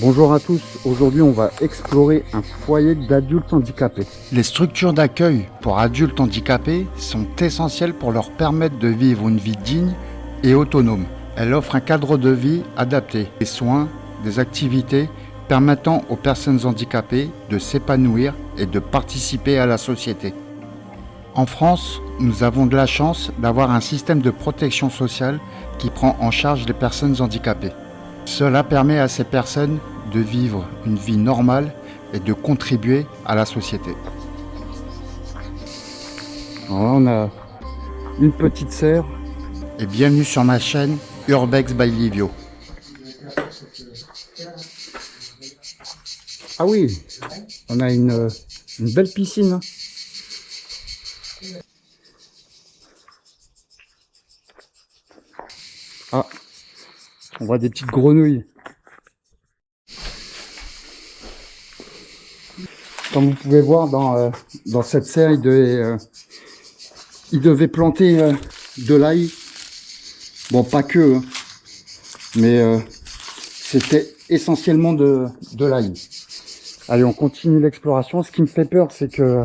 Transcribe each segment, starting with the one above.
Bonjour à tous, aujourd'hui on va explorer un foyer d'adultes handicapés. Les structures d'accueil pour adultes handicapés sont essentielles pour leur permettre de vivre une vie digne et autonome. Elles offrent un cadre de vie adapté, des soins, des activités permettant aux personnes handicapées de s'épanouir et de participer à la société. En France, nous avons de la chance d'avoir un système de protection sociale qui prend en charge les personnes handicapées. Cela permet à ces personnes de vivre une vie normale et de contribuer à la société. Alors là, on a une petite serre. Et bienvenue sur ma chaîne Urbex by Livio. Ah oui, on a une belle piscine. Ah, on voit des petites grenouilles. Comme vous pouvez voir dans cette serre, il devait planter de l'ail. Bon, pas que, hein, mais c'était essentiellement de l'ail. Allez, on continue l'exploration. Ce qui me fait peur, c'est que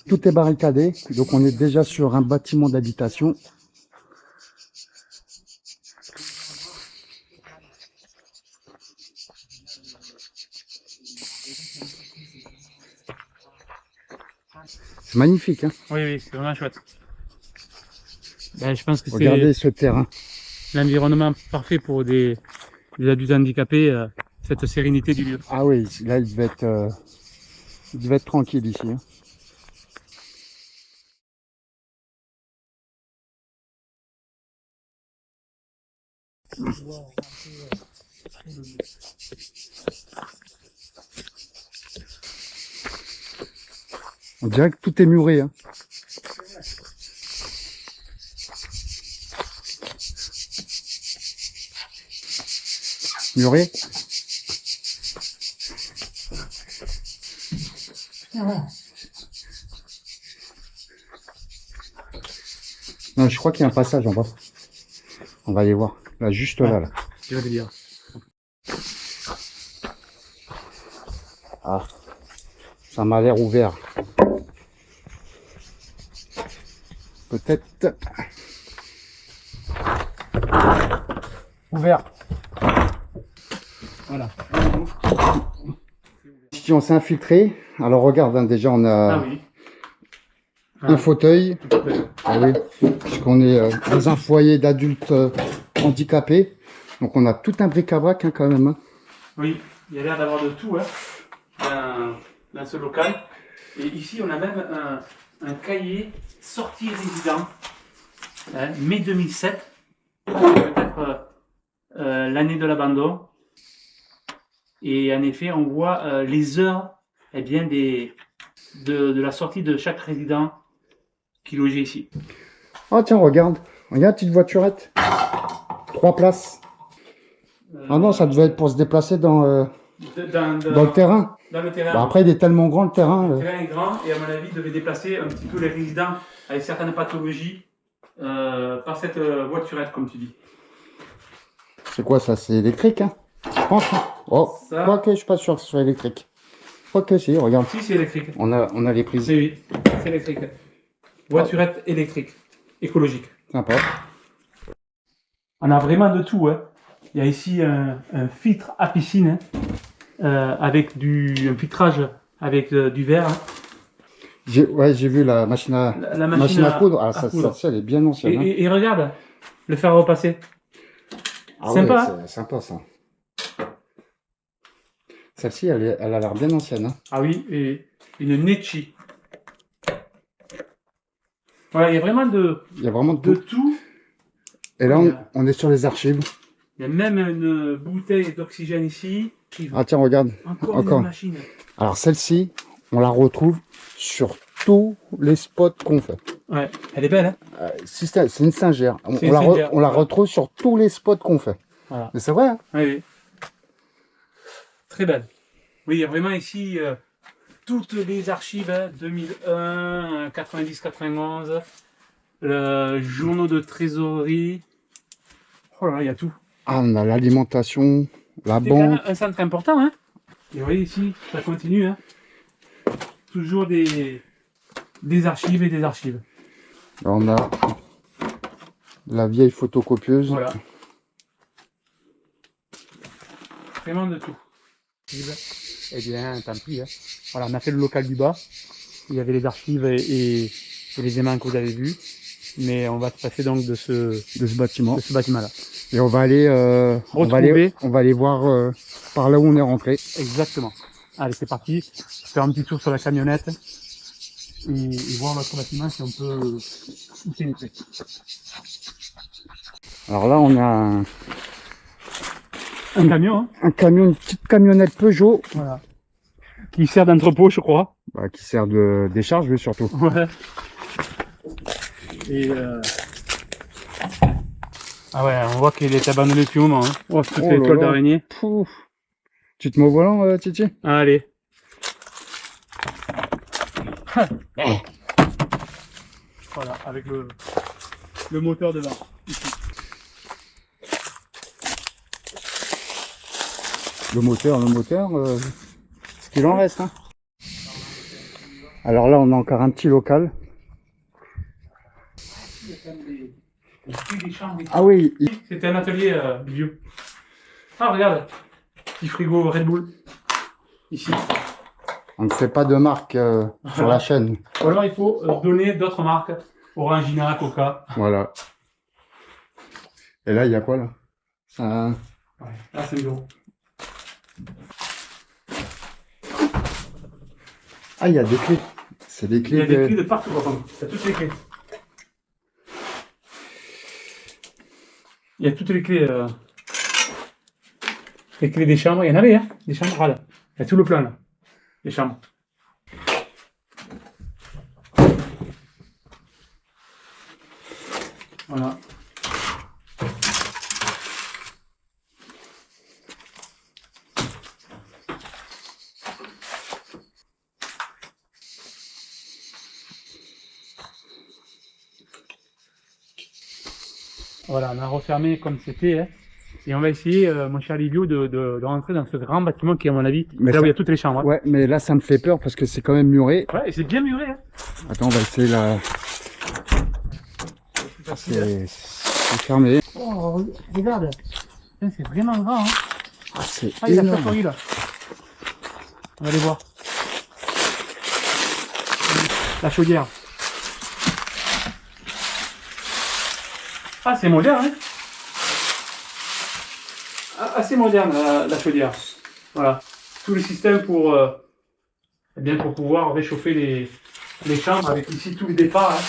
tout est barricadé. Donc on est déjà sur un bâtiment d'habitation. C'est magnifique, hein. Oui, oui, c'est vraiment chouette. Ben, je pense que Regardez c'est ce terrain. l'environnement parfait pour des adultes handicapés, cette sérénité du lieu. Ah oui, là il devait être tranquille ici, hein. On dirait que tout est muré, hein. Muré. Non, je crois qu'il y a un passage en bas. On va aller voir. Là, juste là. Je vais te dire. Ah, ça m'a l'air ouvert. Peut-être ouvert. Voilà. Ici, on s'est infiltré. Alors regarde, hein, déjà on a Ah oui. un fauteuil. Ah oui, puisqu'on est dans un foyer d'adultes handicapés. Donc on a tout un bric-à-brac, hein, quand même, hein. Oui, il y a l'air d'avoir de tout dans ce local. Et ici, on a même un cahier sortie résident, mai 2007. Peut-être l'année de l'abandon. Et en effet, on voit les heures bien, de la sortie de chaque résident qui logeait ici. Oh tiens, regarde, petite voiturette. 3 places. Ah non, ça devait être pour se déplacer dans le terrain. Dans le terrain. Bon, après, il est tellement grand le terrain. Le terrain est grand et à mon avis, il devait déplacer un petit peu les résidents avec certaines pathologies par cette voiturette, comme tu dis. C'est quoi ça? C'est électrique, hein? Je pense. Hein. Oh, Ça... quoique, je suis pas sûr que ce soit électrique. Quoique, si, regarde. Si, c'est électrique. On a les prises. Oui, c'est électrique. Voiturette électrique, écologique. Sympa. On a vraiment de tout, hein. Il y a ici un filtre à piscine, hein, avec un filtrage avec du verre. Hein. J'ai vu la machine à, La machine à coudre. Ah, à coudre. ça, elle est bien ancienne. Et regarde, le fer à repasser. Ah Sympa. ouais, c'est sympa ça. Celle-ci, elle a l'air bien ancienne, hein. Ah oui, et une Nechi. Voilà, il y a vraiment de tout. Et là, on est sur les archives. Il y a même une bouteille d'oxygène ici. Ah tiens, regarde. Encore une machine. Alors celle-ci, on la retrouve sur tous les spots qu'on fait. Ouais, elle est belle, hein. C'est une singère. On la retrouve sur tous les spots qu'on fait. Voilà. Mais c'est vrai, hein. Oui, oui. Très belle. Oui, il y a vraiment ici toutes les archives, hein, 2001, 90-91, le journaux de trésorerie. Oh là là, il y a tout. Ah, on a l'alimentation, La C'est quand même banque. un centre important, hein. Et vous voyez ici, ça continue, hein. Toujours des archives et des archives. Là, on a la vieille photocopieuse. Voilà. Vraiment de tout. Eh bien, tant pis. Hein. Voilà, on a fait le local du bas. Il y avait les archives et les aimants que vous avez vus. Mais on va se passer donc de ce bâtiment. bâtiment-là. Et on va aller, on va aller voir par là où on est rentré. Exactement. Allez, c'est parti. Faire un petit tour sur la camionnette et voir notre bâtiment si on peut pénétrer. Alors là, on a Un camion, hein. un camion, une petite camionnette Peugeot. Voilà. Qui sert d'entrepôt, je crois. Bah, qui sert de décharge, oui, surtout. Ouais. Et ah ouais, on voit qu'il est abandonné depuis un moment. Hein. Oh, toutes les toiles d'araignée. Pouf. Tu te mets au volant, Titi? Allez. Voilà, avec le moteur devant. Ici. Le moteur, ce qu'il en reste. Hein. Alors là, on a encore un petit local. Ah oui. C'était un atelier vieux. Ah, regarde. Petit frigo Red Bull. Ici. On ne fait pas de marque sur la chaîne. Ou alors il faut donner d'autres marques. Orangina, Coca. Voilà. Et là, il y a quoi là? Ça... Ouais, là, c'est bureau. Ah, il y a des clés. C'est des clés. Il y a des clés de partout, par contre. Il y a toutes les clés. Il y a toutes les clés. Les clés des chambres. Il y en avait, hein. Des chambres. Voilà. Il y a tout le plan, là. Les chambres. Voilà. Voilà, on a refermé comme c'était. Hein. Et on va essayer, mon cher Livio, de rentrer dans ce grand bâtiment qui, à mon avis, là où il y a toutes les chambres. Hein. Ouais, mais là, ça me fait peur parce que c'est quand même muré. Ouais, et c'est bien muré. Hein. Attends, on va essayer là. C'est fermé. Oh, regarde. C'est vraiment grand. Hein. Ah, c'est il y a la énorme. chaufferie là. On va aller voir. La chaudière. Ah, c'est moderne, hein. Assez moderne la chaudière. Voilà. Tout le système pour, eh bien, pour pouvoir réchauffer les chambres avec ici tous les départs, hein.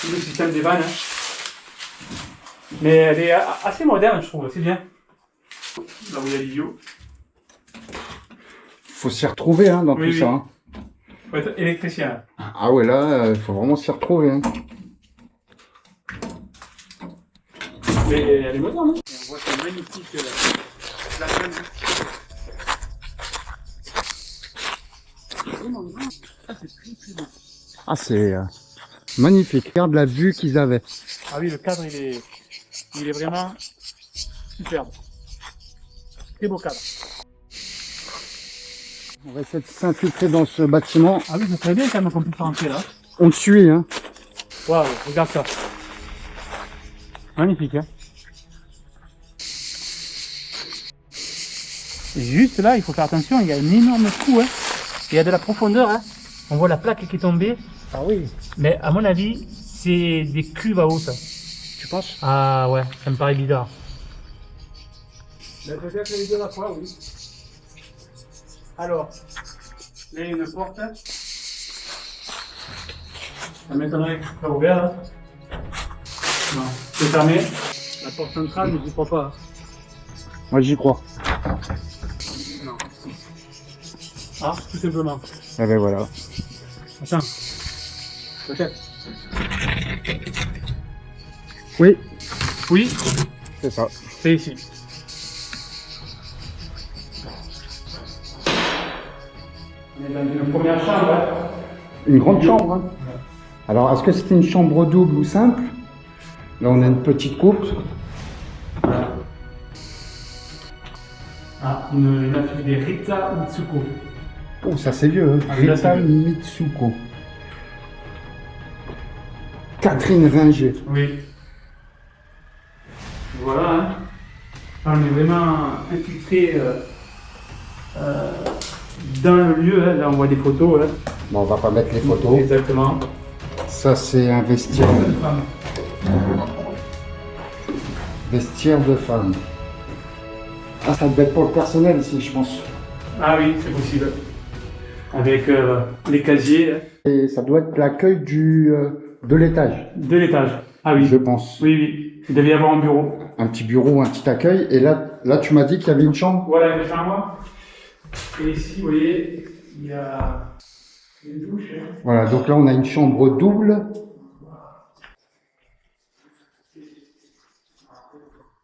Tout le système des vannes. Hein. Mais elle est assez moderne, je trouve, c'est bien. Là où il y a l'idiot. Faut s'y retrouver hein, dans tout ça. Hein. Faut être électricien. Ah ouais, là, il faut vraiment s'y retrouver. Hein. Mais elle est moderne. Hein. Et on voit cette magnifique la scène. Ah, c'est très beau. Ah, c'est magnifique. Regarde la vue qu'ils avaient. Ah oui, le cadre, il est vraiment superbe. Très beau cadre. On va essayer de s'infiltrer dans ce bâtiment. Ah oui, ça serait bien quand même qu'on puisse rentrer là. On le suit, hein. Waouh, regarde ça. Magnifique, hein. Et juste là, il faut faire attention, il y a un énorme trou, hein. Il y a de la profondeur, hein. On voit la plaque qui est tombée. Ah oui. Mais à mon avis, c'est des cuves à eau, ça. Tu penses? Ah ouais, ça me paraît bizarre. Mais peut-être les deux à la fois, oui. Alors, là il y a une porte. Ça m'étonnerait que ce soit ouvert là. Non, c'est fermé. La porte centrale, je n'y crois pas. Moi, j'y crois. Non. Ah, tout simplement. Ah ben voilà. Attends. Peut-être. Oui, Oui, c'est ça. c'est ici. On est dans une première chambre. Hein. Une grande chambre. Hein. Alors, est-ce que c'était une chambre double ou simple? Là, on a une petite coupe. Ah, une affiche des Rita Mitsuko. Oh, ça c'est vieux, hein. Ah, là, Rita c'est vieux. Mitsuko. Catherine Ringer. Oui. Voilà, hein. Là, on est vraiment infiltré dans le lieu, hein. Là on voit des photos. Hein. Bon, on va pas mettre les photos. Exactement. Ça c'est un vestiaire. Vestiaire de femme. Ah, ça devait être pour le personnel ici, je pense. Ah oui, c'est possible. Avec les casiers hein, Et ça doit être l'accueil de l'étage, de l'étage. Ah oui. je pense. Oui, oui. Il devait y avoir un bureau. Un petit bureau, un petit accueil. Et là tu m'as dit qu'il y avait une chambre. Voilà une chambre. Et ici, vous voyez, il y a une douche. Hein. Voilà, donc là on a une chambre double.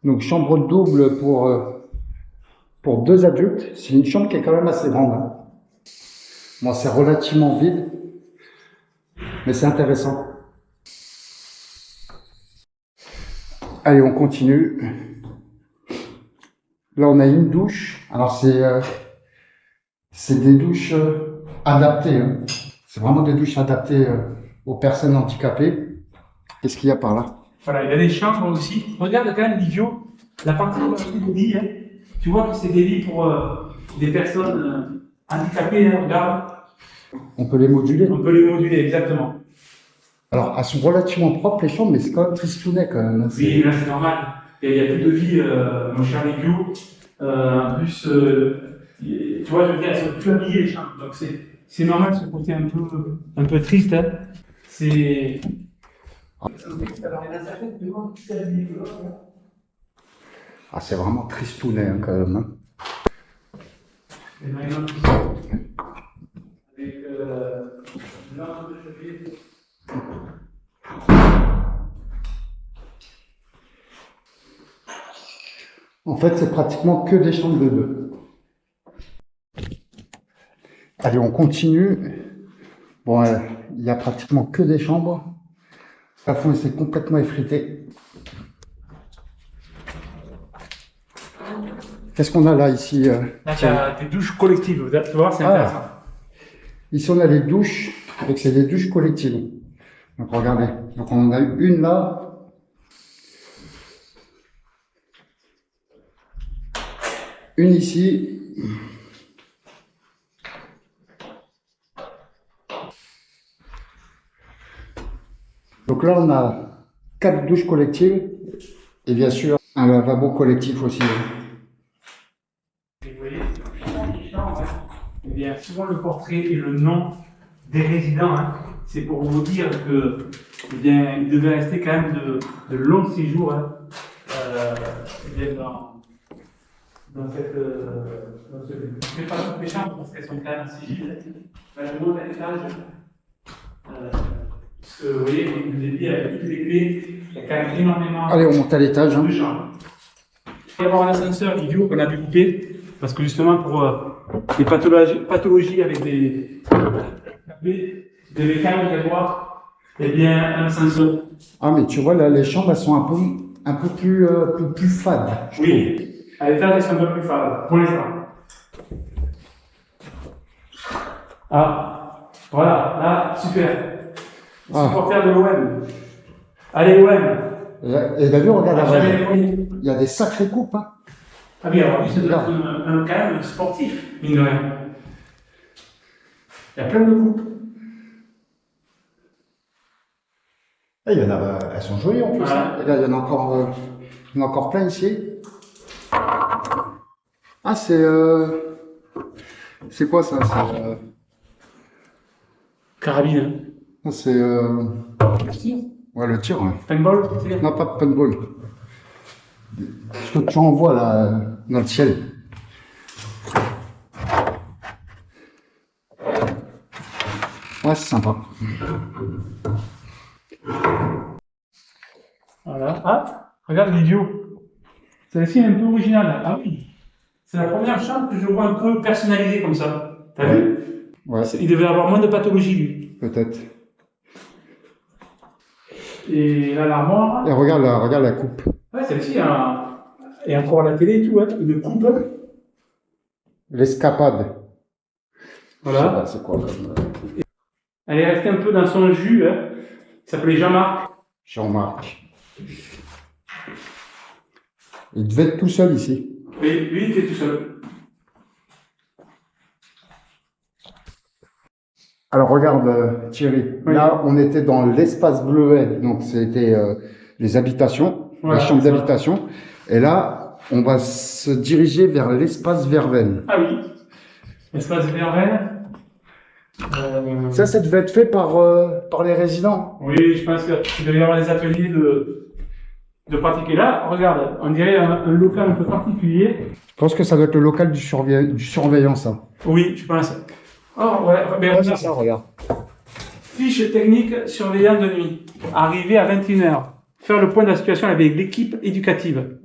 Donc chambre double pour 2 adultes. C'est une chambre qui est quand même assez grande. Hein. Bon, c'est relativement vide, mais c'est intéressant. Allez, on continue. Là, on a une douche. Alors, c'est des douches adaptées. Hein. C'est vraiment des douches adaptées aux personnes handicapées. Qu'est-ce qu'il y a par là? Voilà, il y a des chambres aussi. Regarde quand même, Livio, la partie des lits. Hein. Tu vois que c'est des lits pour des personnes handicapées. Hein. Regarde, On peut les moduler. on peut les moduler, exactement. Alors, elles sont relativement propres, les chambres, mais c'est quand même tristounet quand même. Hein. Oui, là c'est normal. Il n'y a plus de vie, mon cher Livio. En plus, tu vois, je veux dire, elles sont plus habillées les chambres. Donc c'est normal ce côté un peu triste. Hein. C'est. Ah, c'est vraiment tristounet hein, quand même. Hein. Avec l'arbre de chevet. En fait, c'est pratiquement que des chambres de 2. Allez, on continue. Bon, il y a pratiquement que des chambres. Le plafond, c'est complètement effrité. Qu'est-ce qu'on a là, ici Là, tu as des douches collectives. Tu vas voir, c'est intéressant. Ici, on a les douches. Donc, c'est des douches collectives. Donc, regardez. Donc, on en a une là. Une ici. Donc là, on a 4 douches collectives. Et bien sûr, un lavabo collectif aussi. Et vous voyez, il y a souvent le portrait et le nom des résidents. Hein. C'est pour vous dire que, eh bien, ils devaient rester quand même de longs séjours hein, eh bien, dans cette. Dans ce, je ne fais pas toutes les chambres parce qu'elles sont quand même assez vides. Là, je monte à l'étage. Parce que vous voyez, comme je vous ai dit, avec toutes les clés, il y a quand même énormément Allez, on monte à l'étage. Hein. de chambres. Il va y avoir un ascenseur idiot qu'on a dû couper parce que justement pour les pathologies avec des mécanes à voir, eh bien un ascenseur. Ah, mais tu vois, là, les chambres, elles sont un peu plus fades. Je trouve. Oui, à l'étage elles sont un peu plus fades pour l'instant. Ah, voilà, là, super. Ah. Supporter de l'OM. Allez, OM. Et t'as vu, regarde, Ah, jamais les premiers. il y a des sacrées coupes. Hein. Ah oui, alors lui, c'est quand même sportif, mine de rien. Il y a plein de coupes. Et il y en a, elles sont jolies en plus. Voilà. Hein. Et là, il y en a encore plein ici. Ah, c'est quoi ça? Carabine. C'est ouais, le tir. Ouais. Paintball, c'est Non, pas de paintball. Ce que tu envoies là dans le ciel. Ouais, c'est sympa. Voilà. Ah, regarde l'idiot. Celle-ci est un peu originale. Ah oui. C'est la première chambre que je vois un peu personnalisée comme ça. T'as vu? Ouais, Il devait avoir moins de pathologie, lui. peut-être. Et là, l'armoire. Et regarde la coupe. Ouais, celle-ci, et encore à la télé et tout, hein. Une coupe. L'escapade. Je sais Voilà. pas, c'est quoi comme... Elle est restée un peu dans son jus. Hein. Il s'appelait Jean-Marc. Jean-Marc. Il devait être tout seul ici. Oui, lui, il était tout seul. Alors regarde Thierry, Oui. là on était dans l'espace bleuet, donc c'était les habitations, Voilà, les chambres c'est ça. d'habitation. Et là on va se diriger vers l'espace verveine. Ah oui. Espace Verveine. Ça devait être fait par les résidents. Oui, je pense qu'il devait y avoir des ateliers de pratiquer. Là, regarde, on dirait un local un peu particulier. Je pense que ça doit être le local du surveillant, ça. Oui, je pense. Oh, ouais, mais Ouais, regarde. c'est ça, regarde. Fiche technique surveillant de nuit. Arrivé à 21h. Faire le point de la situation avec l'équipe éducative.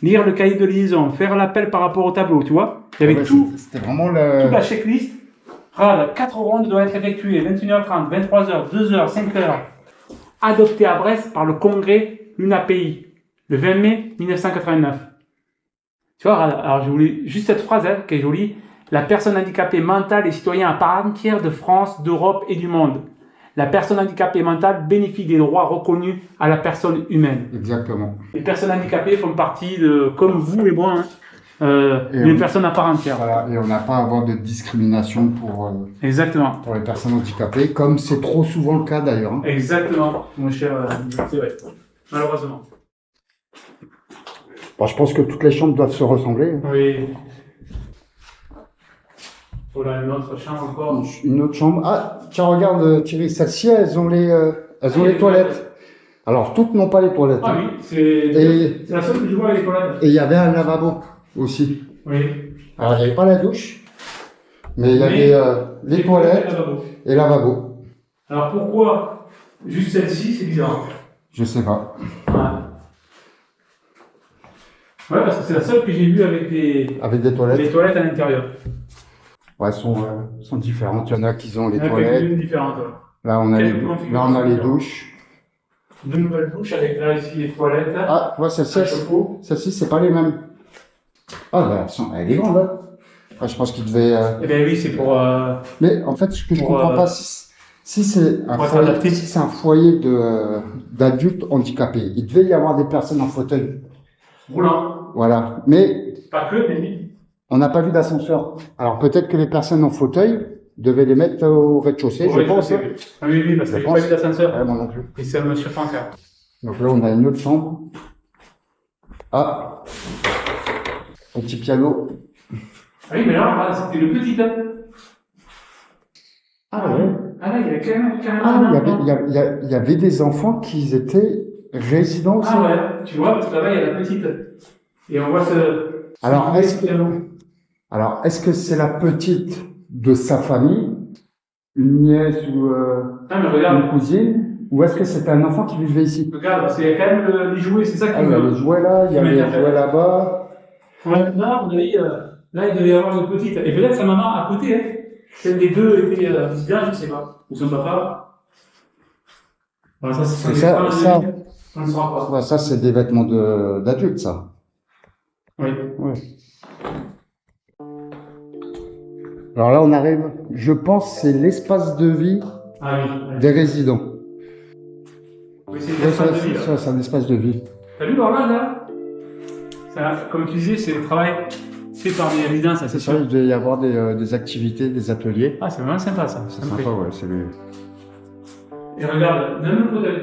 Lire le cahier de liaison. Faire l'appel par rapport au tableau, tu vois. Il y avait Ouais, tout, c'était vraiment toute la checklist. Regarde, 4 rondes doivent être effectuées. 21h30, 23h, 2h, 5h. Adopté à Brest par le congrès l'UNAPI. Le 20 mai 1989. Tu vois, alors je voulais juste cette phrase hein, qui est jolie. La personne handicapée mentale est citoyen à part entière de France, d'Europe et du monde. La personne handicapée mentale bénéficie des droits reconnus à la personne humaine. Exactement. Les personnes handicapées font partie de, comme vous et moi, d'une personne à part entière. Voilà, et on n'a pas à avoir de discrimination Exactement. pour les personnes handicapées, comme c'est trop souvent le cas d'ailleurs. Hein. Exactement, mon cher. C'est vrai. Malheureusement. Bon, je pense que toutes les chambres doivent se ressembler. Oui. Voilà une autre chambre encore. Une autre chambre. Ah, tiens, regarde Thierry, celles-ci, elles ont les toilettes. Alors, toutes n'ont pas les toilettes. Ah hein. oui, c'est la seule que je vois avec les toilettes. Et il y avait un lavabo aussi. Oui. Alors, il n'y avait pas la douche, mais il y avait les toilettes et le lavabo. Alors pourquoi juste celle-ci, c'est bizarre. Je sais pas. Ouais, parce que c'est la seule que j'ai vue avec des toilettes. les toilettes à l'intérieur. Ouais, sont différentes. Il y en a qui ont les Il y en a toilettes. quelques-unes différentes. Là, on a les douches. Deux nouvelles douches avec là ici les toilettes. Ah, ouais, celle-ci, c'est pas les mêmes. Ah, bah, elle est grande, hein. Enfin, je pense qu'il devait. Eh bien oui, c'est pour. Mais en fait, ce que je comprends pas, si c'est un foyer d'adultes handicapés, il devait y avoir des personnes en fauteuil. Roulant. Voilà. Mais. Pas que, mais oui. On n'a pas vu d'ascenseur. Alors peut-être que les personnes en fauteuil devaient les mettre au rez-de-chaussée, je pense. Ah oui, parce que j'ai pas vu d'ascenseur. Ouais, moi non plus. Et ça me surprend ça. Donc là, on a une autre chambre. Ah, un petit piano. Ah oui, mais là, c'était le petit. Hein. Ah ouais. Ah là, il y a quand même. Ah, il y avait des enfants qui étaient résidents aussi. Ah ouais, tu vois, parce que là-bas, il y a la petite. Et on voit ce. Alors, est-ce que c'est la petite de sa famille, une nièce ou une cousine, ou est-ce que c'était un enfant qui vivait ici? Regarde, parce qu'il y a quand même les jouets, c'est ça qui il y a les jouets là, il y a les jouets là-bas. Ouais, là, on a dit, là, il devait y avoir une petite. Et peut-être sa maman à côté, hein. Celle des deux était bien, je sais pas. Ou son papa. Voilà, ça, c'est ça. On ne saura pas. Ouais, ça, c'est des vêtements d'adultes, ça. Oui. Ouais. Alors là, on arrive, je pense, c'est l'espace de vie des résidents. Oui, c'est l'espace de vie. Ça, c'est un espace de vie. T'as vu l'horloge là ça, comme tu disais, c'est le travail fait par les résidents, ça c'est sûr. Il devait y avoir des activités, des ateliers. Ah, c'est vraiment sympa ça. C'est sympa, ouais. Et regarde, même le fauteuil.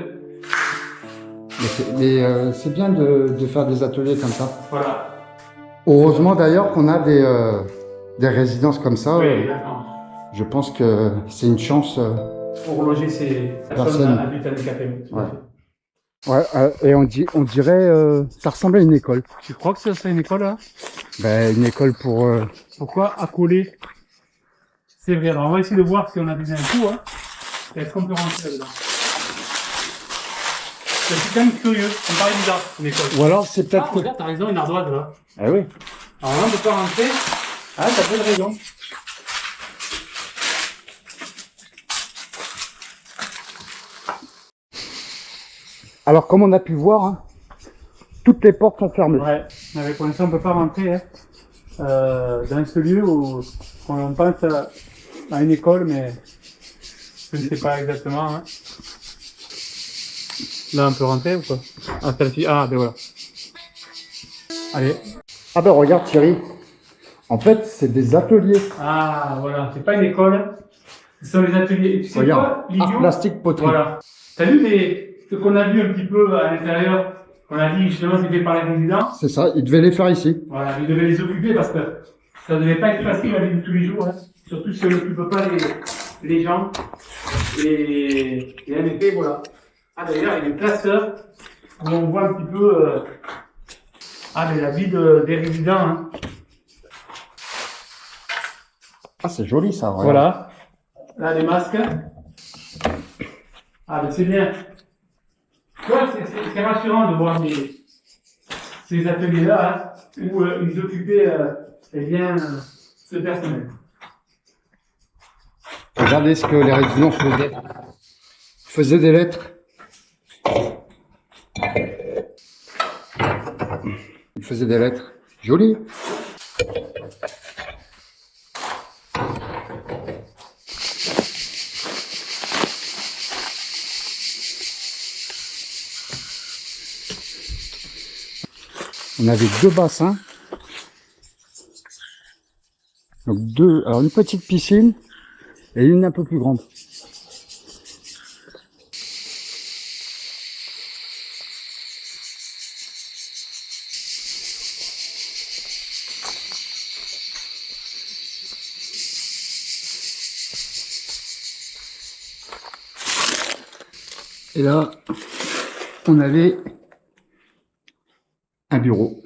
Mais c'est bien de faire des ateliers comme ça. Voilà. Heureusement d'ailleurs qu'on a des résidences comme ça. Oui, exactement. Je pense que c'est une chance. Pour loger ces personnes adultes handicapées. Ouais. Ouais, et on dirait, ça ressemble à une école. Tu crois que ça serait une école là? Ben, une école pour. Pourquoi accoler? C'est vrai. Alors on va essayer de voir si on a des infos. Hein. Est-ce qu'on peut rentrer là-dedans? C'est quand même curieux. Ça me paraît bizarre une école. Ou alors c'est peut-être. Ah, regarde, t'as raison, une ardoise là. Ah oui. Alors là, on ne peut pas rentrer. Ah, t'as pas de raison. Alors, comme on a pu voir, hein, toutes les portes sont fermées. Ouais, mais pour l'instant, on ne peut pas rentrer. Hein. dans ce lieu où on pense à une école, mais je ne sais pas exactement. Hein. Là, on peut rentrer ou quoi? Ah, celle-ci. Ah, ben voilà. Allez. Ah ben regarde Thierry, en fait c'est des ateliers. Ah, voilà. C'est pas une école. Ce sont les ateliers. Et tu sais Regarde, quoi, art l'idiot? plastique poterie. Voilà. T'as vu ce qu'on a vu un petit peu à l'intérieur? On a dit justement c'était fait par les résidents. C'est ça, ils devaient les faire ici. Voilà, ils devaient les occuper parce que ça devait pas être facile la vie de tous les jours. Hein. Surtout si on n'occupe pas les gens. Et en effet, voilà. Ah d'ailleurs, il y a un classeur où on voit un petit peu mais la vie des résidents. Hein. Ah c'est joli ça, regarde. Voilà. Là, les masques. Ah, mais c'est bien. Tu vois, c'est rassurant de voir ces ateliers-là hein, où ils occupaient eh bien, ce personnel. Regardez ce que les résidents faisaient. Ils faisaient des lettres. Ils faisaient des lettres. Joli. On avait deux bassins. Donc alors une petite piscine et une un peu plus grande. Et là, on avait un bureau.